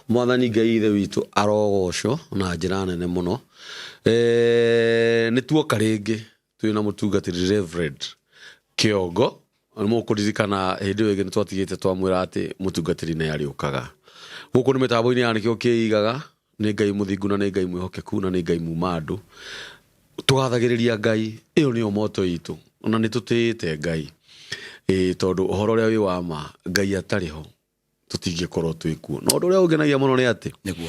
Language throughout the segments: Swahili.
Mwathani Ngai ithe witũ arogocwo na njĩra nene mũno. Nĩ tuoka rĩngĩ twĩna mũtungatĩri Reverend Kĩongo. Mũkũririkana hĩndĩ ĩyo ĩngĩ nĩ twatigĩte twamwĩra atĩ mũtungatĩri nĩ arĩũkaga. Gũkũ nĩ mĩtambo-inĩ ya Nĩkĩo Kĩigaga. Nĩ Ngai mũthingu na nĩ Ngai mwĩhokeku na nĩ Ngai muma andũ. Tũgathagĩrĩria Ngai, ĩyo nĩyo moto itũ. Ona nĩ tũtĩĩte Ngai. Tondũ ũhoro ũrĩa wĩ wa ma, Ngai atarĩ ho tũtingĩkorwo twĩ kuo. Na ũndũ ũrĩa ũngenagia mũno nĩ atĩ nĩguo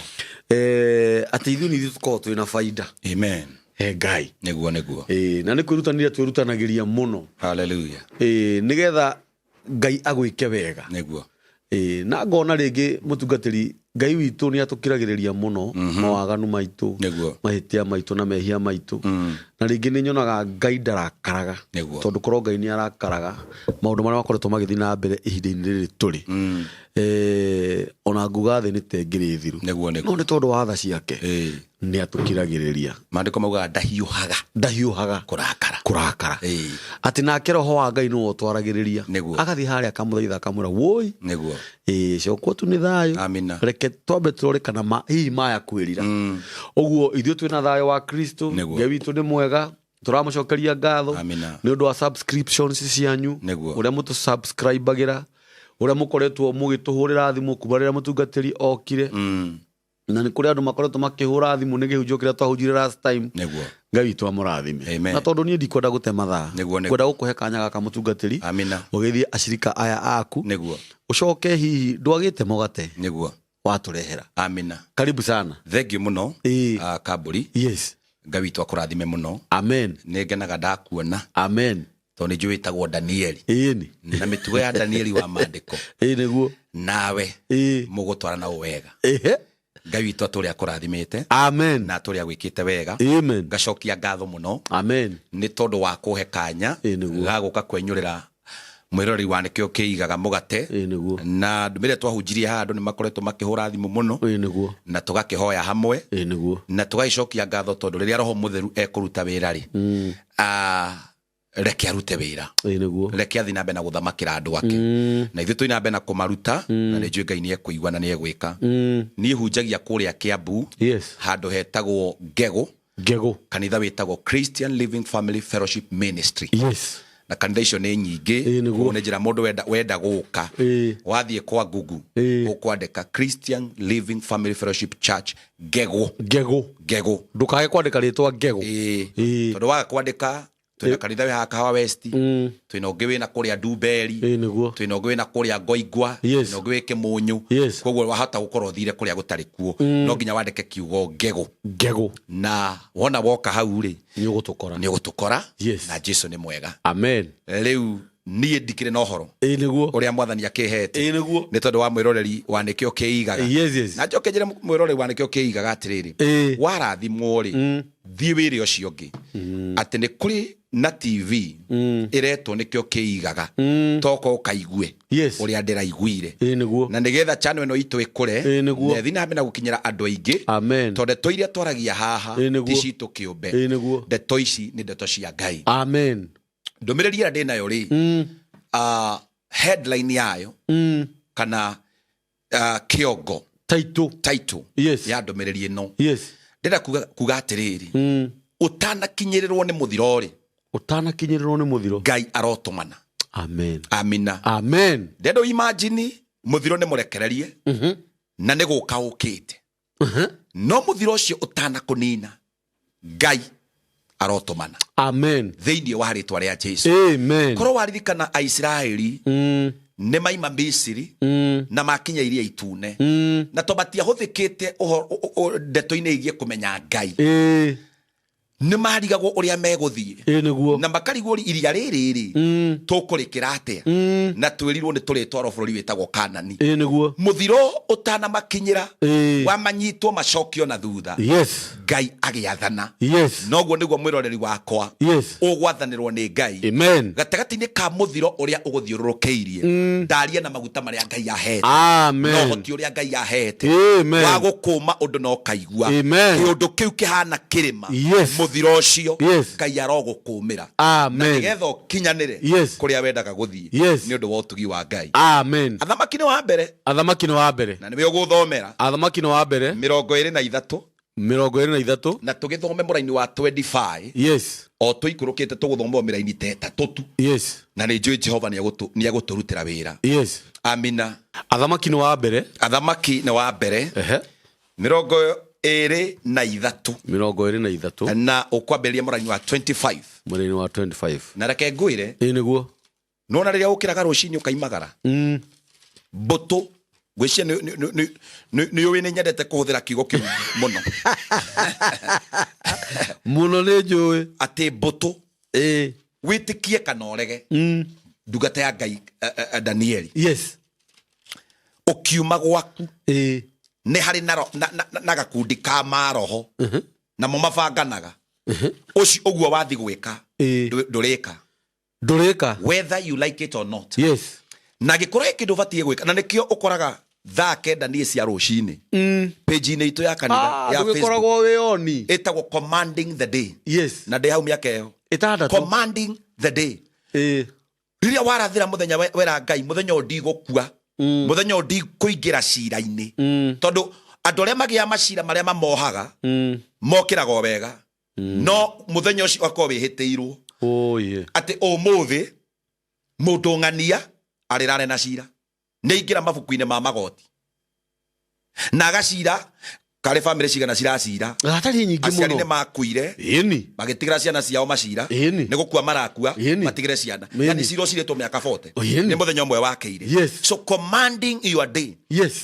atĩ ithuĩ nĩ tũkorwo twĩna baida. Amen. Ngai. Nĩguo. Na nĩ kwĩrutanĩria twĩrutanagĩria mũno. Hallelujah. Nĩgetha Ngai agwĩke wega. Nĩguo. Na ngona rĩngĩ mũtungatĩri Ngai witũ nĩ atũkiragĩrĩria mũno mawaganu maitũ, mahĩtia maitũ na mehia maitũ. Na rĩngĩ nĩ nyonaga Ngai ndarakaraga. Tondũ korwo Ngai nĩ arakaraga maũndũ marĩa makoretwo magĩthiĩ na mbere ihinda-inĩ rĩrĩ tũrĩ. Ona nguga thĩ nĩ tengĩrĩ thiru. No nĩ tondũ wa tha ciake nĩ atũkiragĩrĩria. Maandĩko maugaga ndahiũhaga kũrakara. Atĩ nake Roho wa Ngai nĩwe ũtwaragĩrĩria. Agathiĩ harĩa akamũthaitha akamwĩra woi. Cokwo tu nĩ thayũ. Amina. Reke twambe tũrore kana hihi maya kwĩrira. Ũguo ithuĩ twĩna thayũ wa Kristo. Ngai witũ nĩ mwega. Tũramũcokeria ngatho nĩ ũndũ wa subscriptions cianyu. Ũrĩa mũtũ-subscribe-agĩra. Ũrĩa mũkoretwo mũgĩtũhũrĩra thimũ kuma rĩrĩa mũtungatĩri okire. Na nĩ kũrĩ andũ makoretwo makĩhũra thimũ nĩ gĩhunjio kĩrĩa twahunjire last time. Ngai witũ amũrathime. Na tondũ niĩ ndikwenda gũte mathaa. Kwenda gũkũhe kanya gaka mũtungatĩri. Ũgĩthiĩ acirika aya aku. Ũcoke hihi ndwagĩte mũgate. Watũrehera. Karibu sana. Thengiũ mũno Kambũri. Ngai witũ akũrathime mũno. Amen. Nĩ ngenaga ndakuona. Amen. Tondũ nĩ njũĩ wĩtagwo Danieli. Na mĩtugo ya Danieli wa maandĩko. Nĩguo. Nawe mũgũtwarana wega. Ngai witũ atũrĩa akũrathimĩte. Amen. Na atũrĩa gwĩkĩte wega. Amen. Ngacokia ngatho mũno. Amen. Nĩ tondũ wa kũhe kanya ga gũka kwenyũrĩra mwĩroreri wa Nĩkĩo Kĩigaga mũgate. Na ndũmĩrĩri twahunjirie haha andũ nĩ makoretwo makĩhũra thimũ mũno. Na tũgakĩhoya hamwe. Na tũgagĩcokia ngatho tondũ rĩrĩa Roho Mũtheru ekũruta wĩra-rĩ, reke arute wĩra. Reke athiĩ na mbere na gũthamakĩra andũ ake. Na ithuĩ tũrĩ na mbere na kũmaruta na nĩ njũĩ Ngai nĩ ekũigua na nĩ egwĩka. Niĩ hunjagia kũrĩa Kiambu handũ hetagwo Ngegũ. Kanitha wĩtagwo Christian Living Family Fellowship Ministry. Na kanitha icio nĩ nyingĩ. Nĩ njĩra mũndũ wenda gũka. Wathiĩ kwa Google ũkwandĩka Christian Living Family Fellowship Church Ngegũ. Ndũkage kwandĩka rĩtwa Ngegũ. Tondũ waga kwandĩka twĩna kanitha wĩ haha Kahawa West. Twĩna ũngĩ wĩna kũrĩa Ndumberi. Twĩna ũngĩ wĩna kũrĩa Ngoingwa. Twĩna ũngĩ wĩ Kĩmũnyũ. Koguo wahota gũkorwo thire kũrĩa gũtarĩ kuo. No nginya wandĩke kiugo Ngegũ. Na wona woka hau-rĩ nĩ ũgũtũkora. Na Jesũ nĩ mwega. Amen. Rĩu niĩ ndikĩrĩ na ũhoro ũrĩa Mwathani akĩhete nĩ tondũ wa mwĩroreri wa Nĩkĩo Kĩigaga. Na njoke njĩre mwĩroreri wa Nĩkĩo Kĩigaga atĩrĩrĩ, warathimwo-rĩ thiĩ wĩre ũcio ũngĩ atĩ nĩ kũrĩ na TV ĩretwo Nĩkĩo Kĩigaga, toka ũkaigue ũrĩa ndĩraiguire. Na nĩgetha channel ĩno itũ ĩkũre na ĩthiĩ na mbere na gũkinyĩra andũ aingĩ, tondũ ndeto iria twaragia haha ti citũ kĩũmbe. Ndeto ici nĩ ndeto cia Ngai. Amen. Ndũmĩrĩri ĩrĩa ndĩnayo-rĩ, headline yayo kana kĩongo title ya ndũmĩrĩri ĩno ndĩrenda kuga atĩrĩrĩ, ũtanakinyĩrĩrwo nĩ mũthiro Ngai arotũmana. Amina. Ndendo imagine mũthiro nĩ mũrekererie na nĩ gũka ũkĩte, no mũthiro ũcio ũtanakũnina Ngai arotũmana. Thĩinĩ wa rĩĩtwa rĩa Jesũ. Korwo waririkana Aisiraeli nĩ maima Misiri na makinya Iria Itune, na to matiahũthĩkĩte ndeto-inĩ igie kũmenya Ngai, nĩ marigagwo ũrĩa megũthiĩ na makarigwo iria rĩrĩ tũkũrĩkĩra atĩa, na twĩrirwo nĩ tũrĩtwarwo bũrũri wĩtagwo Kanani. Mũthiro ũtanamakinyĩra wamanyitwo macokio na thutha, Ngai agĩathana. Noguo nĩguo mwĩroreri wakwa ũgwathanĩrwo nĩ Ngai gatagatĩ-inĩ ka mũthiro ũrĩa ũgũthiũrũrũkĩirie. Ndaria na maguta marĩa Ngai ahete, no ũhoti ũrĩa Ngai ahete wa gũkũma ũndũ no kaigua, kĩũndũ kĩu kĩhana kĩrĩma. muthiro cio Ngai arogukumira na nigetha ukinyanire kuria wendaga guthii ni undu wa utugi wa Ngai. Amen. Athamaki ni wa mbere na niwe uguthomera athamaki ni wa mbere 23 na tugithome muraini wa 25 o tuikurukite tuguthoma miraini 3 na ni njui Jehova ni aguturutira wira. Amina. Athamaki ni wa mbere 23 na ukwamberia muraini wa 25 na reke ngwire niguo nona riria ukiraga rucini ukaimagara mbutu gwicia ni wini nyendete kuhuthira kiugo kiu muno ni njui ati mbutu witikie kana orege ndungata ya Ngai Danieli ukiuma gwaku ni hari na gakundi ka maroho na mo mabanganaga uci uguo wathi gwika ndurika whether you like it or not. Na gikora kindu batie gwika na nikio ukoraga thake Danieli cia rucini page ni itu ya kanitha ya Facebook ukoragwo wioni etagwo commanding the day. Na ndi hau miaka iyo commanding the day. Riria warathira muthenya wera Ngai muthenya ndigukua muthenya ndikuingira cira-ini tondu andu aria magia macira maria mamohaga mokiraga wega no muthenya ucio akwa wihitiirwo ati umuthi mundu ng'ania arirare na cira ni ingira mabuku-ini ma magoti na agacira kare family cigana ciracira atari nyingi muno aciari ni makuire magitigira ciana ciao macira ni gukua marakua matigire ciana yani ciro ciretwo miaka 40 ni muthenya umwe wakeire. So commanding your day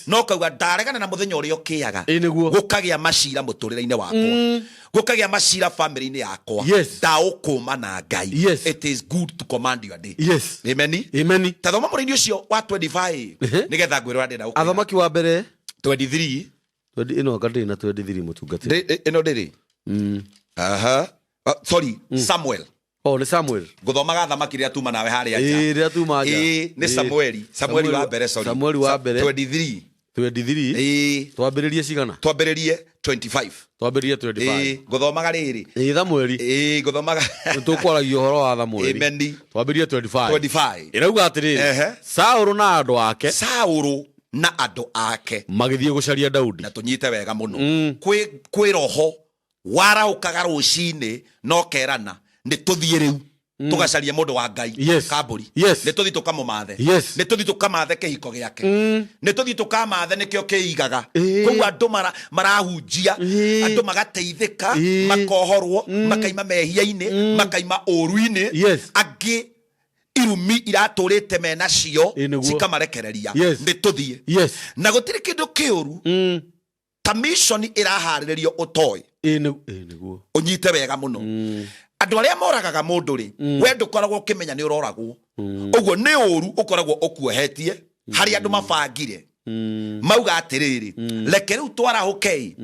no kauga ndaregana na muthenya uria ukiaga gukagia macira muturire-ini wakwa gukagia macira family-ini yakwa ndaukuma na Ngai. It is good to command your day. Amen. Tathoma murini ucio wa 25 nigetha ngwirwa ndenda ukira athamaki wa mbere 23 ino ngadi na 23 mutungati ino ndiri sorry Samuel ni Samuel guthomaga athamaki ria tuma nawe haria nja ria tuma nja ni Samuel wa mbere sorry Samuel wa mbere 23 twambiririe cigana 25 guthomaga riri Samuel guthomaga tukwaragia uhoro wa Samuel amen twambiririe 25 irauga atiri Saulu na andu ake magithie gucaria Daudi na tunyite wega muno kwi roho waraukaga rucini no kerana ni tuthie riu tugacaria mundu wa Ngai kamburi ni tuthi tukamumathe ni tuthi tukamathe kihiko giake ni tuthi tukamathe nikio kiigaga koguo andu marahunjia andu magateithika makohorwo makaima mehia-ini makaima uru-ini angi irumi iraturite mena cio cikamarekereria ni tuthie na gutiri kindu kiuru ta mission iraharirio utoi niguo unyite wega muno andu aria moragaga mundu ri we ndukoragwo ukimenya ni uroragwo uguo ni uru ukoragwo ukuohetie hari andu mabangire mauga atiriri reke riu twarahukei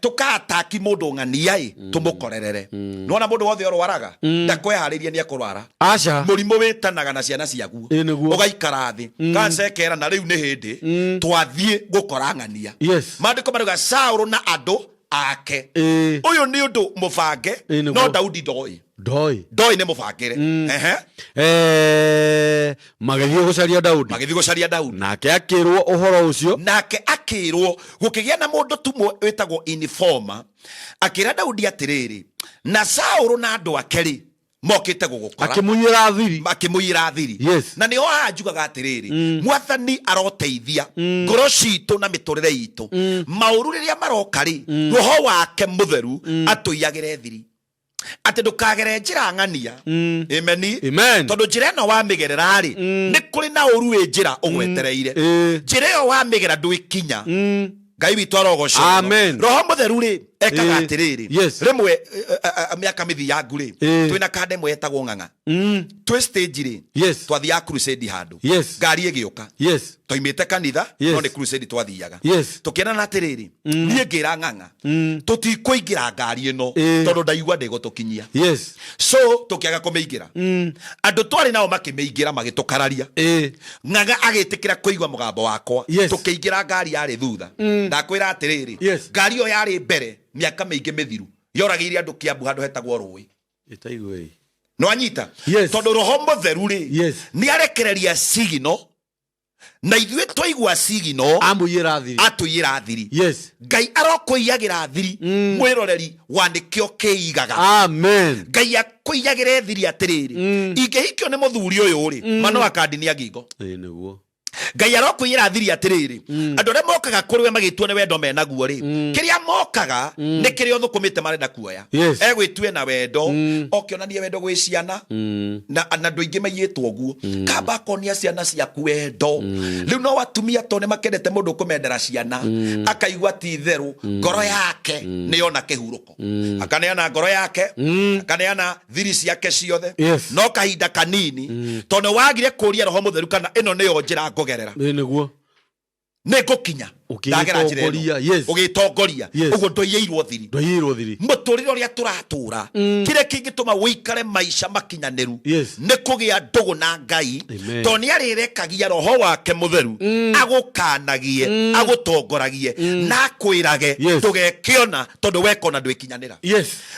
tukataki mundu ng'ania tumukorerere nona mundu wothe orwaraga ndakwehariria ni akurwara murimu witanaga na ciana ciaguo ugaikara thi kanca ekera na riu ni hindi twathie gukora ng'ania mandiko maruga Saulu na andu ake uyu ni undu mubange no Daudi ndoi ni mubangire magithie gucaria Daudi nake akirwo uhoro ucio gukigia na mundu tumwe wetagwo informa akira Daudi atiriri na Saulu na andu akeri mokite gugukora akimuyira thiri na ni oha njugaga atiriri mwathani aroteithia ngoro citu na miturire itu mauru riria marokari roho wake mutheru atuiyagire thiri ati ndukagere njira ng'ania amen tondu njira ino wamigerera ri ni kuri na uru wi njira ugwetereire njira iyo wamigera ndwikinya Ngai witu arogocwo roho mutheru ri ekaga atiriri rimwe miaka mithi yangu ri twina kande mwe etagwo ng'ang'a twi stage ri twathia crusade handu ngari igiuka toimite kanitha no ni crusade twathiaga tukiana na atiriri nie ngira ng'ang'a tutikuingira ngari ino tondu ndaigua ndigutukinyia so tukiaga kumiingira andu twari nao makimiingira magitukararia ng'ang'a agitikira kuigwa mugambo wakwa tukiingira ngari yari thutha ndakwira atiriri ngari yo yari mbere miaka mingi mithiru yoragire andu Kiambu handu hetagwo Rui itaigwe no anyita tondu Roho Mutheru ri ni arekereria sigino na ithuĩ twaigua sigino atũiyĩra thiri Ngai arokũiyagira thiri mwĩroreri wanĩkĩo kĩigaga amen Ngai akũiyagĩre thiri atĩrĩrĩ ingĩhikio nĩ mũthuri ũyũ rĩ mano akandinia ngingo nĩguo Ngai arokũiyĩra thiri atĩrĩrĩ andũ arĩa mokaga kũrĩ we magĩtua nĩ wendo menaguo rĩ kĩrĩa mokaga nĩ kĩrĩa ũthũkũmĩte marenda kuoya egwĩtue na wendo okĩonanie wendo gwĩ ciana na andũ aingĩ maiyĩtwo ũguo kamba akonia ciana ciaku wendo rĩu no atumia to nĩ makendete mũndũ kũmendera ciana akaigua ti therũ ngoro yake nĩyona kĩhurũko akaneana ngoro yake akaneana thiri ciake ciothe no kahinda kanini tondũ wagire kũria Roho Mutheru kana ĩno nĩyo njĩra ngogerera nĩguo nĩngũkinya ndagera njĩra ĩno ũgĩtongoria ũguo ndũiyĩirwo thiri mũtũrĩre ũrĩa tũratũra kĩrĩa kĩngĩtũma wĩikare maica makinyanĩru nĩ kũgĩa ndũgũ na Ngai tondũ nĩ arĩrekagia Roho wake Mũtheru agũkanagie agũtongoragie na akwĩrage ndũgekĩona tondũ wekona ndwĩkinyanĩra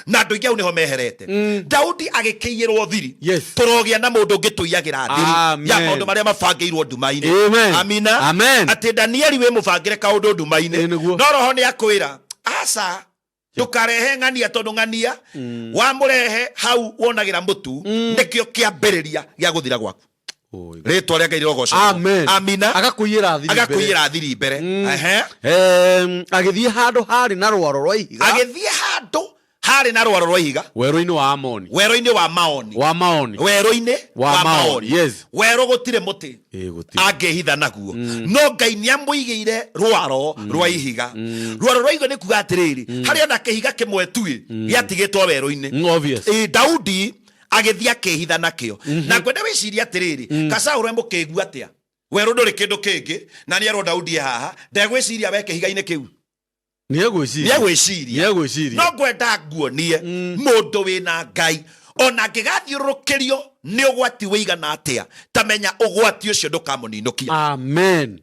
na andũ aingĩ hau nĩho meherete Daudi agĩkĩiyĩrwo thiri tũrogĩa na mũndũ ũngĩtũiyagĩra thiri ya maũndũ marĩa mabangĩirwo nduma-inĩ amina atĩ Danieli wĩ mũbangĩre kaũndũ nduma-inĩ no Roho nĩ akwĩra aca ndũkarehe ng'ania tondũ ng'ania wamũrehe hau wonagĩra mũtu nĩkĩo kĩambĩrĩria gĩa gũthira gwaku rĩtwa rĩa Ngai rĩrogocwo amina agakũiyĩra thiri mbere agĩthiĩ handũ harĩ na rwaro rwa ihiga harĩ na rwaro rwa ihiga werũ-inĩ wa Amoni werũ-inĩ wa Maoni werũ gũtirĩ mũtĩ angĩhitha naguo no Ngai nĩ amũigĩire rwaro rwa ihiga rwaro rwa ihiga nĩ kuga atĩrĩrĩ harĩ ona kĩhiga kĩmwe tu gĩatigĩtwo werũ-inĩ Daudi agĩthiĩ akĩhitha nakĩo na kwenda wĩciria atĩrĩrĩ Kasaũlũ mũkĩigua atĩa werũ ndũrĩ kĩndũ kĩngĩ na nĩ erwo Daudi haha ndegwĩciria we kĩhiga-inĩ kĩu nĩegwĩciria no ngwenda nguonie mũndũ wĩna Ngai ona angĩgathiũrũrũkĩrio nĩ ũgwati wĩigana atĩa tamenya ũgwati ũcio ndũkamũninũkia amen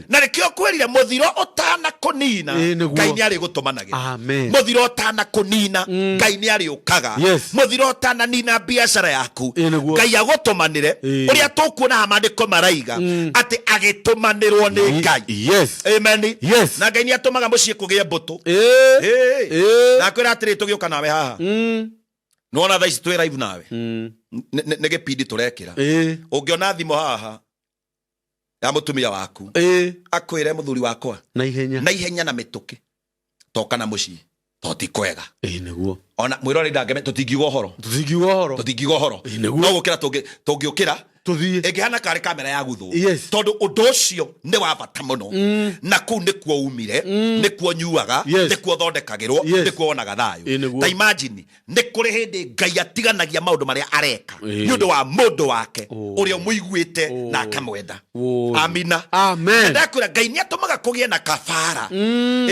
na nĩkĩo kwĩrire mũthiro ũtana kũnina Ngai nĩ arĩ gũtũmanagĩra mũthiro ũtana kũnina Ngai nĩ arĩ ũkaga mũthiro ũtana nina biacara yaku Ngai agũtũmanĩre ũrĩa tũkuona amandĩko maraiga atĩ agĩtũmanĩrwo nĩ Ngai na Ngai nĩ atũmaga mũciĩ kũgĩe mbũtũ na kwĩra atĩrĩ tũgĩũka nawe haha nĩwona thaa ici twĩ live nawe nĩ gĩpindi tũrekĩra ũngĩona thimũ haha ya mũtumia waku akwĩre mũthuri wakwa na ihenya na mĩtũkĩ toka na mũciĩ toti kwega nĩguo ona mwĩrore ndangeme tũtingiuga ũhoro no gũkĩra tũngĩũkĩra ĩngĩhana karĩ kamera ya guthwo tondũ ũndũ ũcio nĩ wa bata mũno na kũu nĩkuo umire nĩkuo nyuaga nĩkuo thondekagĩrwo nĩkuo wonaga thayũ ta imagine nĩ kũrĩ hĩndĩ Ngai atiganagia maũndũ marĩa areka nĩ ũndũ wa mũndũ wake ũrĩa mũiguĩte na akamwenda amina ndakwĩra Ngai nĩ atũmaga kũgĩe na kabara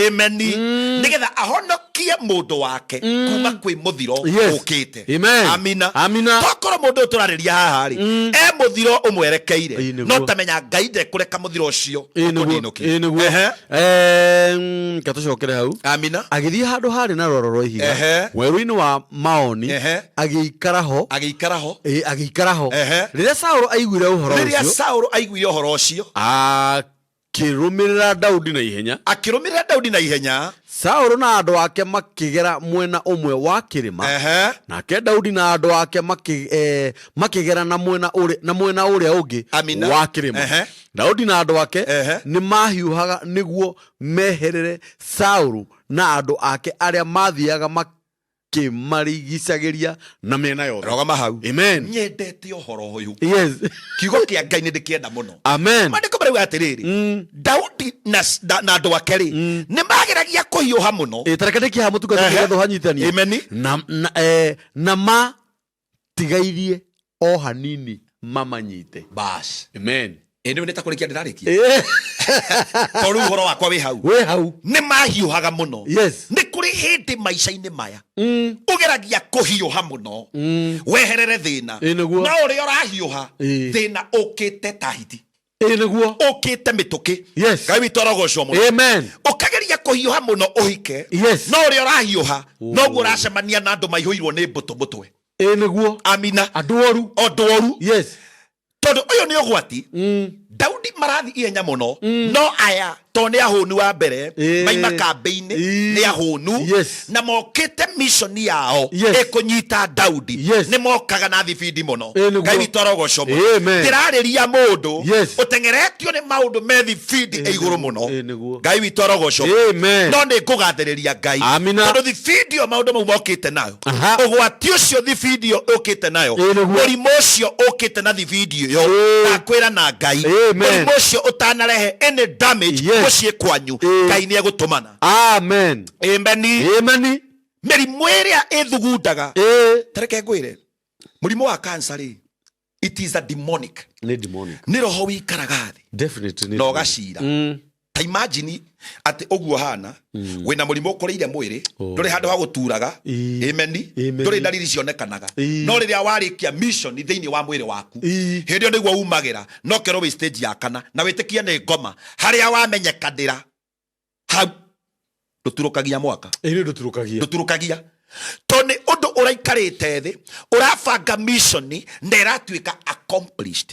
ameni nĩgetha ahonokie mũndũ wake kuma kwĩ mũthiro ũkĩte amina tokorwo mũndũ ũtũrarĩria haha rĩ mũthiro ũmwerekeire no tamenya Ngai ndekũreka mũthiro ũcio ũkũninũkie katũcokere hau amina agĩthiĩ handũ harĩ na rwaro rwa ihiga werũ-inĩ wa Maoni agĩikara ho rĩrĩa Saũlũ aiguire ũhoro ũcio akĩrũmĩrĩra Daudi na ihenya Saũlũ na andũ ake makĩgera mwena ũmwe wa kĩrĩma nake Daudi na andũ ake makĩgera na mwena ũrĩa ũngĩ wa kĩrĩma Daudi na andũ ake nĩ mahiũhaga nĩguo meherere Saũlũ na andũ ake arĩa mathiaga makĩmarigicagĩria na mĩena yothe rogama hau nyendete ũhoro ũyũ kiugo kĩa Ngai nĩ ndĩkĩenda mũno mandĩko marauga atĩrĩrĩ Daudi na andũ ake rĩ nĩ mageragia kũhiũha mũno tareke ndĩkĩha mũtungata nĩgetha ũhanyitanie na matigairie o hanini mamanyite bas amen nĩ ta kũrĩkia ndĩrarĩkia tondũ ũhoro wakwa wĩ hau nĩ mahiũhaga mũno nĩ kũrĩ hĩndĩ maica-inĩ maya ũgeragia kũhiũha mũno weherere thĩna no ũrĩa ũrahiũha thĩna ũkĩte tahiti ũkĩte mĩtũkĩ Ngai witũ arogocwo mũno ũkageria kuhiuha muno uhike no uri urahiuha no guo uracemania na andu maihuirwo ni mbuto mutwe niguo amina andu oru yes todo uyu ni ugwati Daudi marathi ihenya muno no aya to ni ahunu wa mbere maima kambe-ini ni ahunu na mokite mission yao ekunyita Daudi ni mokaga na thibidi muno Ngai witũ arogocwo ndirarĩria mundu utengeretio ni maundu me thibidi iguru muno Ngai witũ arogocwo no ni ngugathĩrĩria Ngai tondu thibidi o maundu mau mokite nayo ugwati ucio thibidi ukite nayo mũrimũ ucio ukite na thibidi yo ndakwĩra na Ngai mũrimũ ucio utanarehe any damage muciĩ kwanyu Ngai nĩ egũtũmana amen amen mĩrimũ ĩrĩa ĩthugundaga tareke ngwĩre mũrimũ wa cancer it is a demonic nĩ roho wĩikaraga thĩ definitely na ũgacira ta imagine ati oguo hana wina mũrimũ ũkũrĩire mwĩrĩ ndũrĩ handũ ha gũturaga amen ndũrĩ dalili cionekanaga no rĩrĩa warĩkia mission thĩinĩ wa mwĩrĩ waku hĩndĩ ĩyo nĩguo umagĩra no kerwo wĩ stage ya kana na wĩtĩkie nĩ ngoma harĩa wamenyekadĩra hau ndũturũkagia mwaka ndũturũkagia to nĩ ũndũ ũraikarĩte thĩ ũrabanga mission na ĩratuĩka accomplished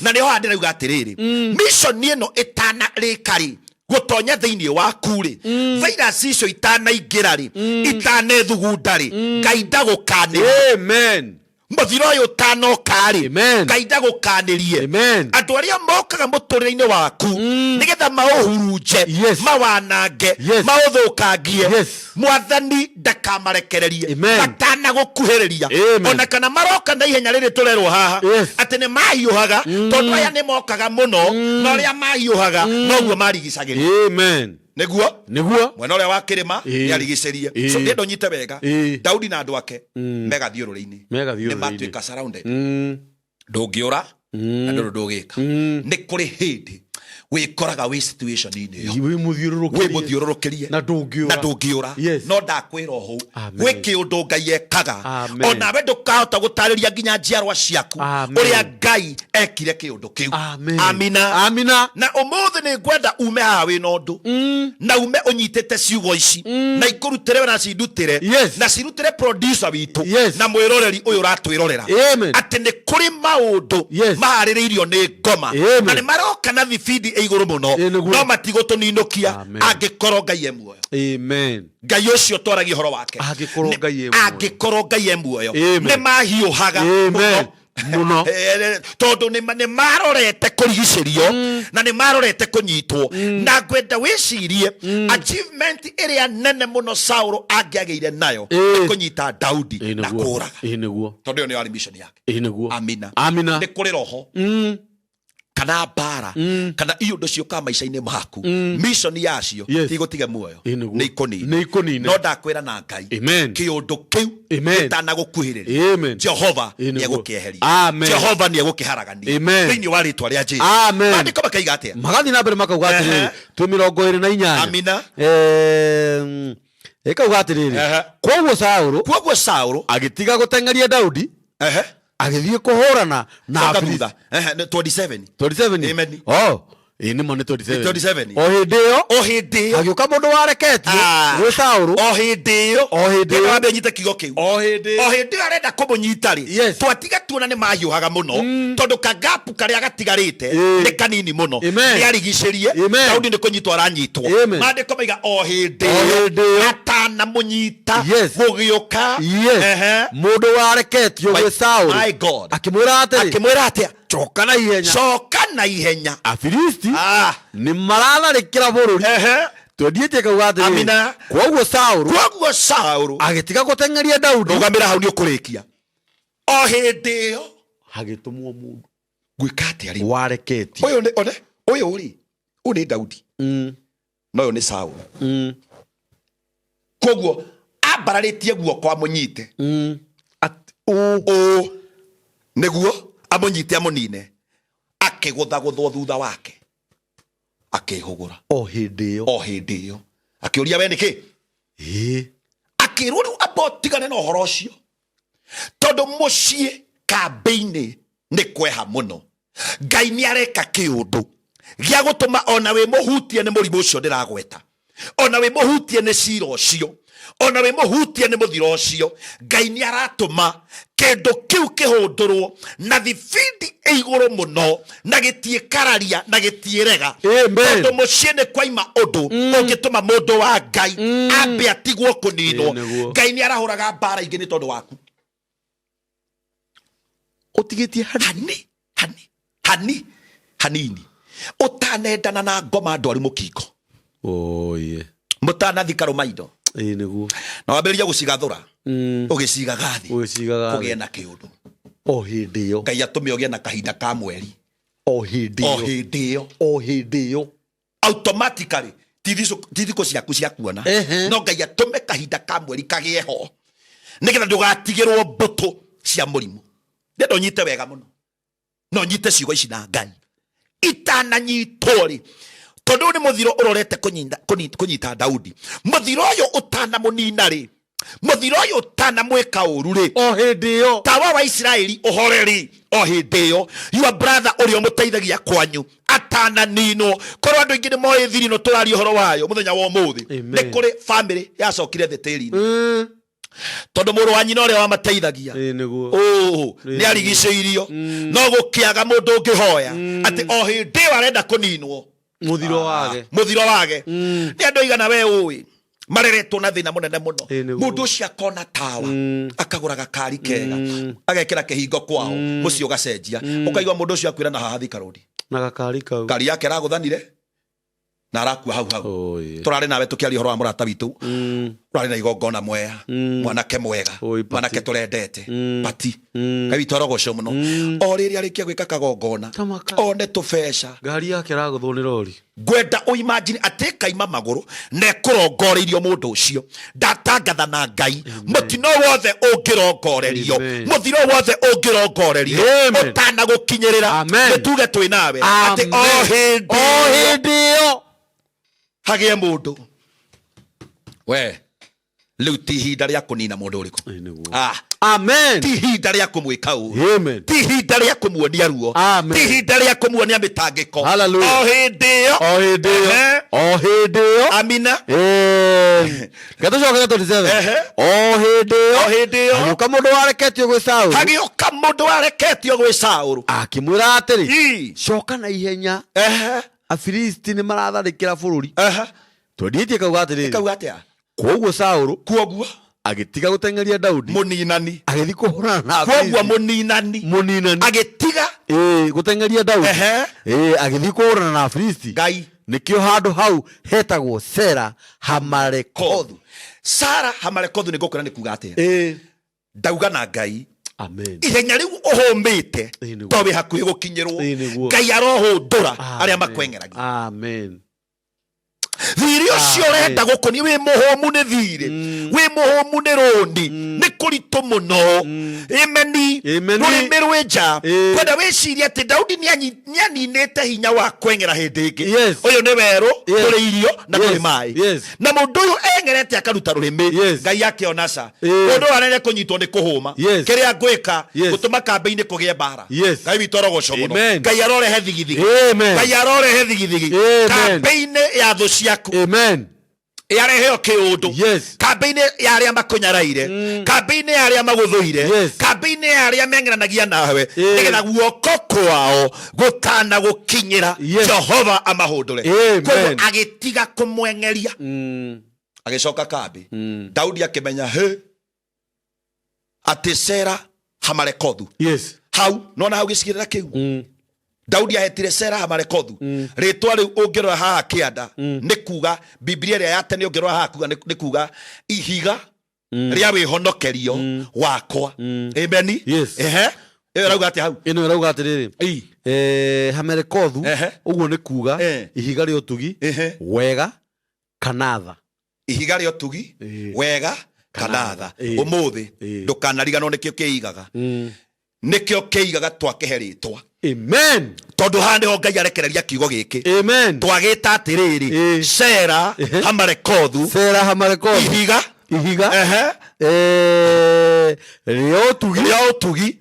na nĩho handĩ rauga atĩrĩrĩ mission ĩno ĩtanarĩka gutonya thĩinĩ waku rĩ virus icio itanaingĩra rĩ itanethugunda rĩ Ngai ndagũkanĩria amen mũthiro ũyũ ũtanoka rĩ Ngai ndagũkanĩrie andũ arĩa mokaga mũtũrĩre-inĩ waku nĩgetha maũhurunje mawanange maũthũkangie Mwathani ndakamarekererie matanagũkuhĩrĩria ona kana maroka na ihenya rĩrĩ tũrerwo haha atĩ nĩ mahiũhaga tondũ aya nĩ mokaga mũno na arĩa mahiũhaga noguo marigicagĩria niguo mwena ũrĩa wa kĩrĩma nĩarigicĩrie so ndĩ ndonyite wega Daudi na andũ ake megathiũrũrĩ-inĩ nĩ matuĩka surrounded ndũngĩũra na ndũgĩka nĩ kũrĩ hĩndĩ wĩkoraga wĩ situation-inĩ ĩyo wĩ mũthiũrũrũkĩrie na ndũngĩũra no ndakwĩra ũhũ gwĩ kĩũndũ Ngai ekaga onawe ndũkahota gũtarĩria nginya njiarwa ciaku ũrĩa Ngai ekire kĩũndũ kĩu amina na ũmũthĩ nĩ ngwenda ume haha wĩna ũndũ na ume ũnyitĩte ciugo ici na ikũrutĩre wĩra cirutĩre na cirutĩre producer witũ na mwĩroreri ũyũ ũratwĩrorera atĩ nĩ kũrĩ maũndũ maharĩrĩirio nĩ ngoma na nĩ maroka na thibidi iguru muno no matigũtũninũkia angĩkorwo Ngai e muoyo amen Ngai ũcio twaragia ũhoro wake angĩkorwo Ngai e muoyo nĩ mahiũhaga muno tondu nĩ marorete kũrigicĩrio na nĩ marorete kũnyitwo na ngwenda wĩcirie achievement ĩrĩa nene mũno Saul angĩagĩire nayo kũnyita Daudi na kũraga tondũ ĩyo nĩ yarĩ mission yake amina nĩ kũrĩ roho kana bara kana iyo ndo cioka maica-inĩ maku mission yacio tigũtige muoyo nĩ ikonini no ndakwĩra na Ngai kĩũndũ kĩu gĩtanagũkuhĩrĩria Jehova nĩegũkĩeheria Jehova nĩegũkĩharagania thĩinĩ wa rĩtwa rĩa Jesũ maandĩko makaiga atĩa magathi na mbere makauga atĩrĩrĩ 28 amina ĩkauga atĩrĩrĩ koguo Saũlũ agĩtiga gũteng'eria Daudi agĩthiĩ kũhũrana na Afilisti 27 amen nĩ mo nĩ 27 o hĩndĩ ĩyo hagĩũka mũndũ wareketie gwĩ Saũlũ o hĩndĩ ĩyo wambe nyite kiugo kĩu o hĩndĩ ĩyo arenda kũmũnyita rĩ twatiga tuona nĩ mahiũhaga mũno tondũ kagapu karĩa gatigarĩte nĩ kanini mũno nĩarigicĩrie Daudi nĩ kũnyitwo aranyitwo maandĩko maiga o hĩndĩ ĩyo atanamũnyita gũgĩũka mũndũ wareketio gwĩ Saũlũ akĩmwĩra atĩa coka na ihenya Afilisti nĩ maratharĩkĩra bũrũri twendĩtie kauga atĩrĩrĩ koguo Saũlũ agĩtiga gũteng'eria Daudi rũgamĩra hau nĩ ũkũrĩkia o hĩndĩ ĩyo hagĩtũmwo mũndũ gwĩka atĩa rĩ wareketio ũyũ rĩ ũyũ nĩ Daudi no ũyũ nĩ Saũlũ koguo ambararĩtie guoko amũnyite nĩguo amũnyite amũnine akĩgũthagũthwo thutha wake akĩhũgũra o hĩndĩ ĩyo akĩũria we nĩkĩ akĩrwo rĩu abotigane na ũhoro ũcio tondũ mũciĩ kambĩ-inĩ nĩ kweha mũno Ngai nĩ areka kĩũndũ gĩa gũtũma ona we mũhutie nĩ mũrimũ ũcio ndĩragweta ona we muhutie ni cira ucio, ona we muhutie ni muthiro ucio, Ngai ni aratuma kendo kiu kihundurwo na thibindi iguru muno na gitie kararia na gitie rega. Tondu mucii ni kwaima undu ungituma mundu wa Ngai ambe atigwo kuninwo. Ngai ni arahuraga mbara ingi ni tondu waku. Utigitie hanini utanendana na ngoma ndwari mukingo. Mutanathika rumaindo niguo na wambiriria gucigathura ugiciga gathi kugie na kiundu hindi yo Ngai atume ugie na kahinda ka mweri hindi yo automatically tithiko ciaku cia kuona no Ngai atume kahinda ka mweri kagie ho nigetha ndugatigirwo mbuto cia murimu. Ndendo nyite wega muno no nyite ciugo ici na Ngai itananyitwo tondu ni muthiro urorete kunyita Daudi. Muthiro uyu utana munina ri, muthiro uyu utana mweka uru ri, hindi yo tawa wa Israeli uhoreri hindi yo your brother uri omuteithagia kwanyu atana nino korwo andu ingi ni moe thiri no turari uhoro wayo muthenya wa umuthi ni kuri family yacokire theteri tondu muru wa nyina uria wa mateithagia ni arigiceirio no gukiaga mundu ungihoya ati hindi yo arenda kuninwo muthiro wage ni andu igana we uwi mareretwo na thina munene muno. Mundu ucio akona tawa akagura gakari kega agekira kihingo kwao mucio gacenjia ukaigwa mundu ucio akwira na hahathi karodi na gakari kau kari yake raguthanire na arakua hau turare nawe tukiaria horo wa murata witu turare na igongona mwea mwanake mwega mwanake turendete pati Ngai torogoco muno o riri arikia gwika kagongona one tubesha ngari yake raguthunira ori gwenda uimagine atekaima maguru ne kurongoreirio mundu ucio ndatangatha na Ngai mutino wothe ungirongorerio muthiro wothe ungirongorerio utana gukinyirira nituge twi nawe ati o hindi yo hagie mundu we riu ti hinda ria kunina mundu uriku. Amen. Ti hinda ria kumwika uru. Amen. Ti hinda ria kumuonia ruo. Ti hinda ria kumuonia mitangiko. Hallelujah. O hindi yo amina gato coka tutiseme o hindi yo agiuka mundu wareketio gwi Saulu akimwira atiri coka na ihenya Afilisti ni maratharikira bururi twendietie kauga atiriri koguo Saulu agitiga gutengeria Daudi muninani agithi kuhurana na koguo muninani agitiga gutengeria Daudi agithi kuhurana na Afilisti. Ngai nikio handu hau hetagwo Sera Hamarekothu. Sara Hamarekothu ni gukura ni kuga atia ndauga na Ngai amen ihenya riu uhumite to wi hakuhi gukinyirwo Ngai arohundura aria makwengeragia amen. Thiri ucio renda gukoni wi muhomu ni thiri wi muhomu ni rundi ni kurito muno imeni rurimi rwenja kwenda wiciria ati Daudi ni aninite hinya wa kwengera hindi ingi uyu ni weru turi irio na turi mai na mundu uyu engerete akaruta rurimi Ngai akiona ca mundu arene kunyitwo ni kuhuma kiria gwika gutuma kambe-ini kugie mbara Ngai witorogoco muno Ngai arorehe thigithigi Ngai arorehe thigithigi kambe-ini ya thu ciaku yareheo kiundu kambe-ini ya aria makunyaraire kambe-ini ya aria maguthuire kambe-ini ya aria mengeranagia nawe nigetha guoko kwao gutana gukinyira Jehova amahundure koguo agitiga kumwengeria agicoka kambi Daudi akimenya ati Sera Hamarekothu hau nona hau gicigirira kiu Daudi ahetire Sera Hamarekothu ritwa riu ungirora haha kianda ni kuga Biblia ria ya tene ungirora haha kuga ni kuga ihiga ria wihonokerio wakwa amen rauga ati hau ino rauga atiriri Hamarekothu uguo ni kuga ihiga ria utugi wega kanatha ihiga ria utugi wega kanatha umuthi ndukanariganwo nikio kiigaga nikio kiigaga twakeheritwa amen tondu hande ho Ngai arekereria kiugo giki amen twagita atiriri Sera Hamarekothu ihiga ria utugi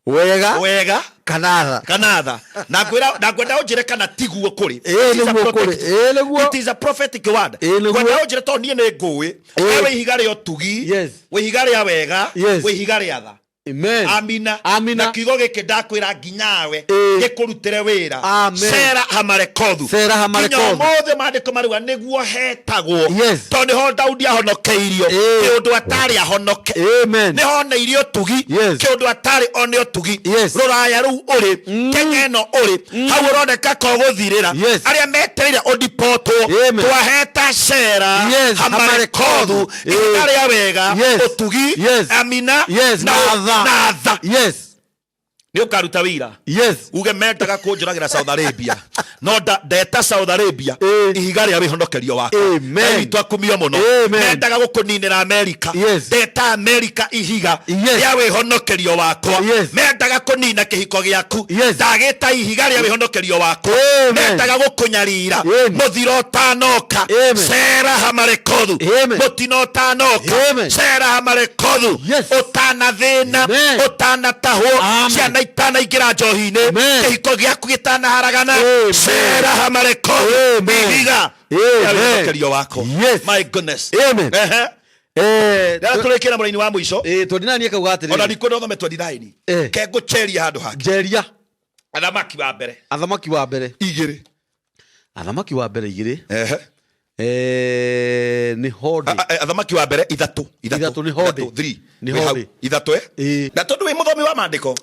wega kanatha na kwenda unjire kana tiguo kuri. It is a prophetic word. Kwenda unjire to nie ne ngui we ihiga ri otugi we ihiga ri wega we ihiga ri atha. Amen. Amina. Na kiugo giki ndakwira nginyawe gikurutire wira. Sera hamarekodhu. Nginya mothe mandiko marua niguo hetagwo. Tondu ho Daudi ahonokeirio kiundu atari ahonoke. Amen. Niho neirio tugi kiundu atari one otugi. Ruraya ru uri Kenya no uri hau uroneka ko guthirira aria metereire odipotwo twaheta sera hamarekodhu ihiga ri wega otugi. Amina. Natha. Ni ukaruta wira. Uge metaga kunjuragira Saudi Arabia. No ndeta Saudi Arabia ihiga ria wihonokerio wako. Amen. Twakumio muno. Metaga gukuninira America. Ndeta America ihiga ria wihonokerio wako. Metaga kunina kihiko giaku. Ndagita ihiga ria wihonokerio wako. Metaga gukunyarira muthiro tanoka. Sera hamarekodhu mutino tanoka. Sera hamarekodhu utana thina utana tahwo ciana itana igira njohine kihiko giaku gitana haragana. Sera hamarekodhu bihiga ya wako. My goodness. Amen. Tulekera muraini wa mwisho twendinanie kauga atiri ona ndiko thome 29 kengo cheria handu hake jeria athamaki wa mbere igiri ni hodi athamaki wa mbere ithatu ni hodi 3 ni hodi ithatu na tondu wi muthomi wa mandiko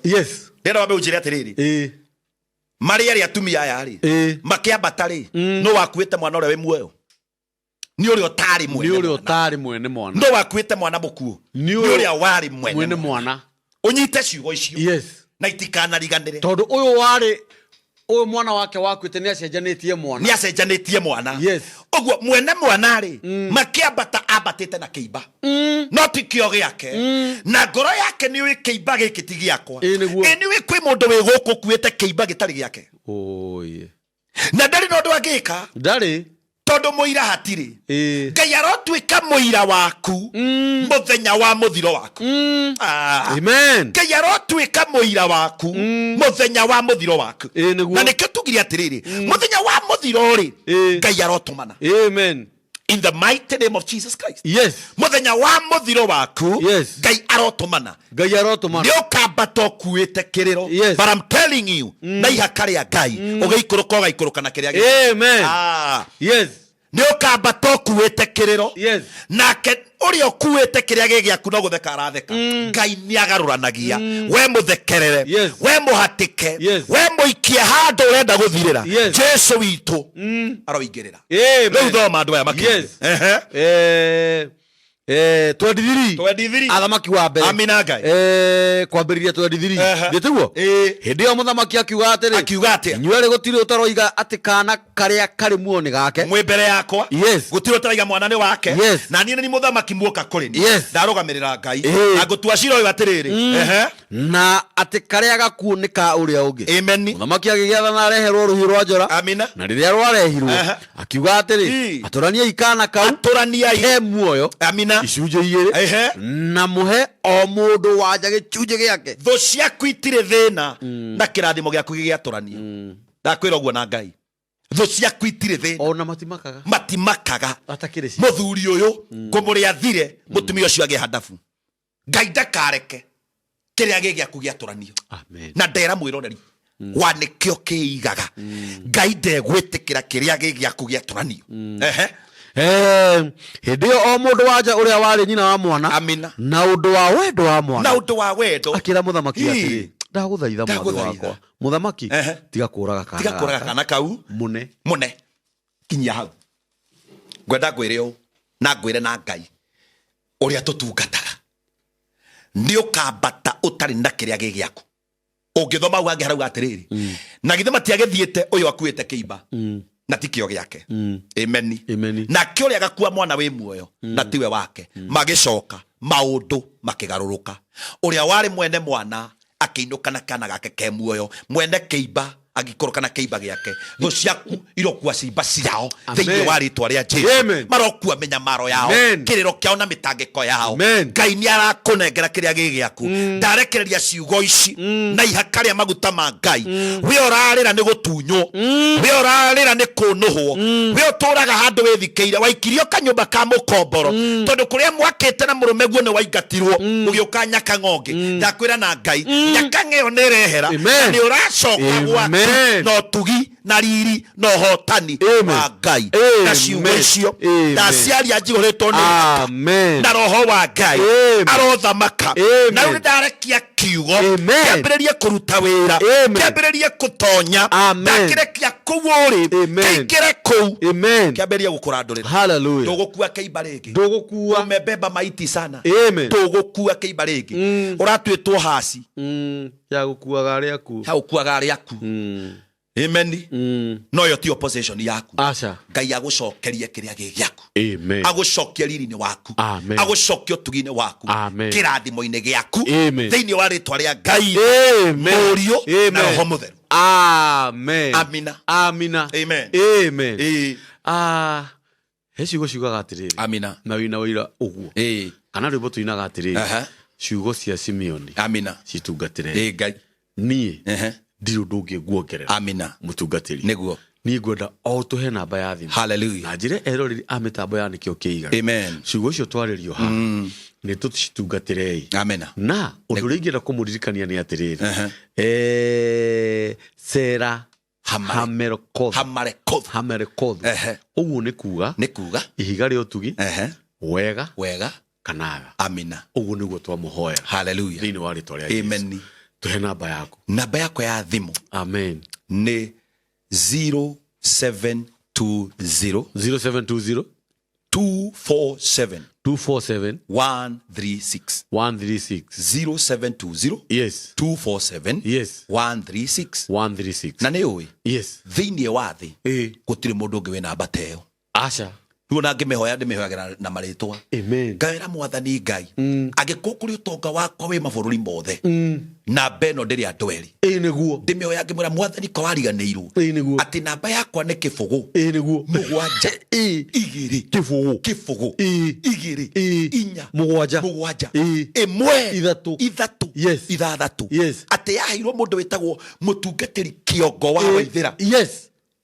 ndera wa mbunjire atiriri mari ari atumia aya ri makiambata ri no wakuite mwana ore we muoyo ni uri otari mwene mwana ndo wakuite mwana mukuo ni uri awari mwene mwana unyite ciugo icio na itikana riganire tondu uyu wari uyu mwana wake wakuite ni acenjanitie mwana oguo mwene mwana ri makiambata abatite na kiiba no tikio giake na ngoro yake ni uri kiiba gikiti giakwa ni wi kwi mundu wi guku kuite kiiba gitari giake na ndari no ndu agika tondu muira hatiri Ngai arotwika muira waku muthenya wa muthiro waku. Amen. Ngai arotwika muira waku muthenya wa muthiro waku. Na nikio tugiri atiriri muthenya wa muthiro ri Ngai arotumana. Amen. In the mighty name of Jesus Christ. Muthenya wa muthiro waku Ngai arotumana. Ni ukambata kuite kiriro. But I'm telling you na ihakari ya Ngai ugaikuruka na kiria giki. Amen. Ni ukambata kuite kiriro. Nake uri okuite kiria gigiaku no gutheka aratheka. Ngai ni agaruranagia we muthekerere we muhatike we muikie handu urenda guthirira. Jesu witu aroingirira. Riu thoma andu aya makiri 23 athamaki wa mbere. Amina Ngai kwambiriria 23 gituo hindi yo muthamaki akiuga atiri nyuere gutiri utaroiga ati kana karia kari muoni gake mwe mbere yakwa gutiri utariga mwana ni wake na niĩ ni muthamaki muoka kuri ni ndarugamirira Ngai na gutua cira uyu atiriri na ati karia gakuonika uria ungi. Amen. Muthamaki agigiatha na areherwo ruhi rwa njora. Amina. Na riria rwarehirwo akiuga atiri aturania ikana kau ke muoyo. Amina. Icunjĩ igĩrĩ na muhe o mundu wanja gĩcunjĩ gĩake. Thũ ciaku itirĩ thĩna na kĩrathimo gĩaku gĩgĩatũrania. Ndakwĩra ũguo na Ngai. Thũ ciaku itirĩ thĩna ona matimakaga mũthuri ũyũ kũmũrĩa thire mũtumia ũcio agĩe handabu. Ngai ndakareke kĩrĩa gĩgĩaku gĩatũranio. Na ndera mwĩroreri wa nĩkĩo kĩigaga Ngai ndegwĩtĩkĩra kĩrĩa gĩgĩaku gĩatũranio. Hindi yo o mundu wanja uria wari nyina wa mwana. Amina. Na undu wa wendo wa mwana. Na undu wa wendo akira muthamaki atiri ndaguthaitha mwathi wakwa muthamaki tiga kuraga kana kau mune kinya hau ngwenda ngwire u na ngwire na Ngai uria tutungataga ni ukambata utari na kiria gigiaku ungithoma wange harau atiriri na githe matiagithiite uyu akuite kiiba na tikio giake. Amen. Na kio ria gakua mwana we muoyo na tiwe wake magicoka maundu makigaruruka uria wari mwene mwana akiinuka na kana gake ke muoyo mwene kiiba agikoroka na keiba giake tho ciaku irokua cimba ciao thiini wa ritwa ria Jesu marokua menya maro yao kiriro kiao na mitangiko yao Ngai ni arakunengera kiria gigiaku ndarekereria ciugo ici na ihaka ria maguta ma Ngai we orarira ni gutunywo we orarira ni kunuhwo we uturaga handu withikeire waikirio kanyumba ka mukomboro tondu kuria mwakite na murume guo ni waingatirwo ugiuka nyaka ngongi ndakwira na Ngai nyaka ngeo ni rehera ni uracoka gwaku no tugi na riri no hotani wa Ngai na ciugo icio ndaciaria njiguritwo ni na roho wa Ngai arothamaka na riu ndarekia kiugo kiambiririe kuruta wira kiambiririe kutonya ndakirekia kuwuri kikire kuu kiambiririe gukurandurira ndugukua keiba ringi umebeba maiti sana ndugukua keiba ringi uratwitwo hasi ya gukuaga ariaku amen no yo ti opposition yaku Ngai agucokerie kiria giaku agucokia riri-ini waku agucokia utugine waku kirathimo-ini giaku thiini wa ritwa ria Ngai Mũriũ na Roho Mũtheru amina amen he ciugo ciugaga atiriri amina na wina wira uguo kana rwimbo tuinaga atiriri ciugo cia Simeoni citungatire Ngai nie ndirå ndå ngä nguongerera mutungatiri niguo ni ngwenda o tuhe namba ya thimu hallelujah na njire eroreri a mitambo ya nikio kiiga ciugo icio twaririo ha ni tucitungatirei na undu ringi na kumuririkania ni atiriri Sera Hamerekoth uguo ni kuga ihiga ria utugi wega kanaga uguo niguo twamuhoya hallelujah thiini wa ritwa ria Yesu tuhe namba yako ya thimu ni 0720 247 136 0720 247 136 na ni uwi thiini wa thi gutire mundu ungi we namba teo tuona ngimehoyagira na maritwa ngaira mwathani Ngai agikukuri utonga wakwa we mabururi mothe namba ino ndiri andu eri niguo ndimehoya ngimwira mwathani ko wariganirwo ati namba yakwa ni kibugu mugwanja igiri kibugu igiri inya mugwanja imwe ithatu ithathatu ati yaheirwo mundu witagwo mutungatiri kiongo wa waithira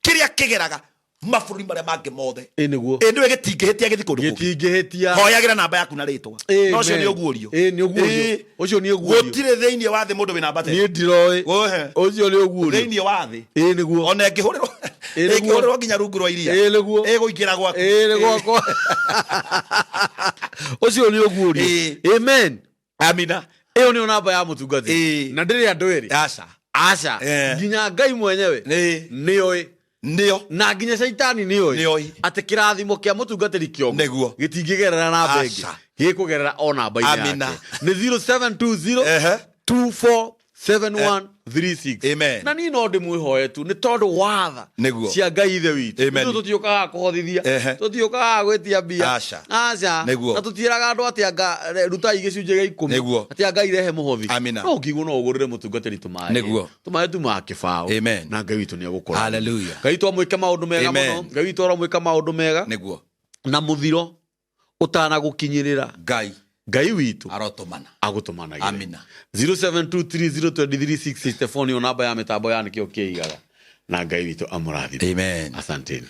kiria kigeraga mabururi maria mange mothe niguo ndiwe gitingihitia githi kundu gitingihitia hoyagira namba yaku na ritwa no cio ni uguorio ucio ni uguorio gutire thiini wa thi mundu we namba te ni ndiroi ucio ni uguorio thiini wa thi niguo ona ngihurirwo nginya rungu rwa iria niguo iguikira gwaku gwakwa ucio ni uguorio amen amina iyo ni namba ya mutungati na ndiri andu eri aca nginya Ngai mwenyewe nio na nginya shaitani nioi ati kirathimo kia mutungatiri kiongo gitingigerera na bengi gikugerera o namba ine yake ni 0720 247136 na ni no ndimwihoye tu ni tondu watha cia Ngai ithe witu tutiukaga kuhothithia tutiukaga gwitia mbia aca na tutiraga andu ati anga rutai gicunje gia 10 ati anga irehe muhothi no ukiguo no ugurire mutungatiri tumae tu ma kibao na Ngai witu ni agukora hallelujah Ngai tu amwike maundu mega muno Ngai witu aramwika maundu mega na muthiro utana gukinyirira Ngai witu agutumana amina 0723023664 ni namba ya mitambo ya nikio kiigaga na Ngai witu amurathime amen asante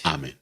amen